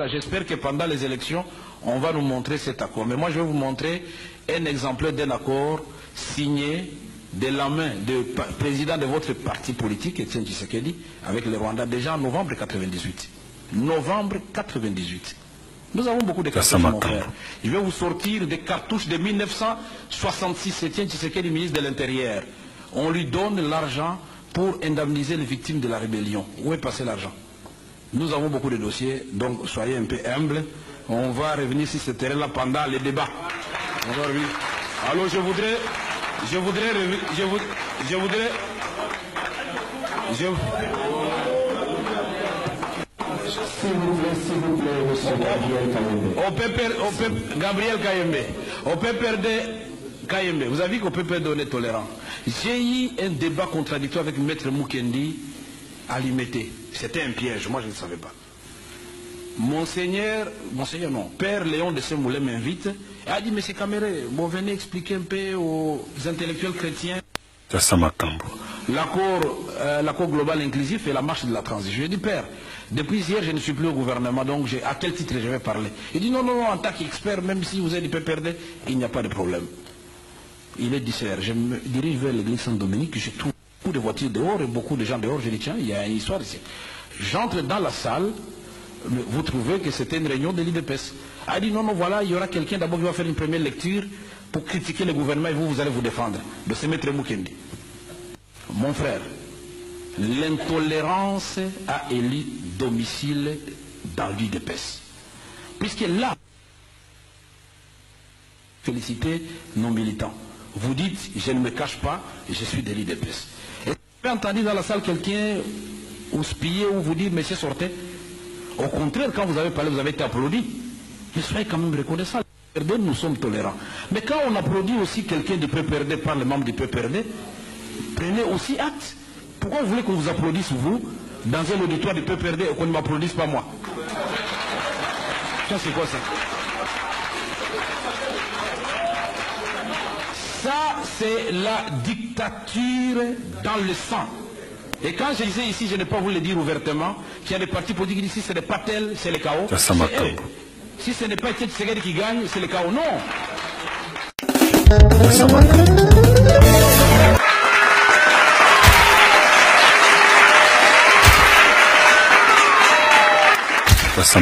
J'espère que pendant les élections, on va nous montrer cet accord. Mais moi, je vais vous montrer un exemplaire d'un accord signé de la main du président de votre parti politique, Etienne Tshisekedi, avec le Rwanda, déjà en novembre 98. Novembre 98. Nous avons beaucoup de cartouches, mon frère. Je vais vous sortir des cartouches de 1966. Etienne Tshisekedi, ministre de l'Intérieur. On lui donne l'argent pour indemniser les victimes de la rébellion. Où est passé l'argent? Nous avons beaucoup de dossiers, donc soyez un peu humbles. On va revenir sur ce terrain-là pendant les débats. On va revenir. Alors je voudrais s'il vous plaît, monsieur Gabriel Kayembe. Au PPRD Kayembe, vous avez vu qu'au PPRD on est tolérant. J'ai eu un débat contradictoire avec Maître Mukendi à Limité. C'était un piège, moi je ne savais pas. Monseigneur non, Père Léon de Semoulin m'invite et a dit, mais c'est Caméré, bon, venez expliquer un peu aux intellectuels chrétiens l'accord global inclusif et la marche de la transition. Je dis, Père, depuis hier je ne suis plus au gouvernement, donc à quel titre je vais parler? Il dit, non, en tant qu'expert, même si vous êtes du PPRD, il n'y a pas de problème. Il est 10h, je me dirige vers l'église Saint-Dominique, je trouve beaucoup de voitures dehors et beaucoup de gens dehors, je dis, tiens, il y a une histoire ici. J'entre dans la salle, vous trouvez que c'était une réunion de l'IDPS. Elle a dit, non, voilà, il y aura quelqu'un d'abord qui va faire une première lecture pour critiquer le gouvernement et vous allez vous défendre. De ce maître Mukendi. Mon frère, l'intolérance a élu domicile dans l'IDPS. Puisque là, félicitez nos militants. Vous dites, je ne me cache pas, je suis de l'IDPS. Et vous avez entendu dans la salle quelqu'un houspiller ou vous dire, monsieur, sortez. Au contraire, quand vous avez parlé, vous avez été applaudi. Mais soyez quand même reconnaissants. Nous sommes tolérants. Mais quand on applaudit aussi quelqu'un du PPRD par les membres du PPRD, prenez aussi acte. Pourquoi vous voulez qu'on vous applaudisse, vous, dans un auditoire du PPRD et qu'on ne m'applaudisse pas moi? Ça, c'est quoi ça? Ça, c'est la dictature dans le sang. Et quand je disais ici, je n'ai pas voulu le dire ouvertement, qu'il y a des partis politiques ici, ce n'est pas tel, c'est le chaos. Si ce n'est pas Etienne Tshisekedi qui gagne, c'est le chaos. Non. Ça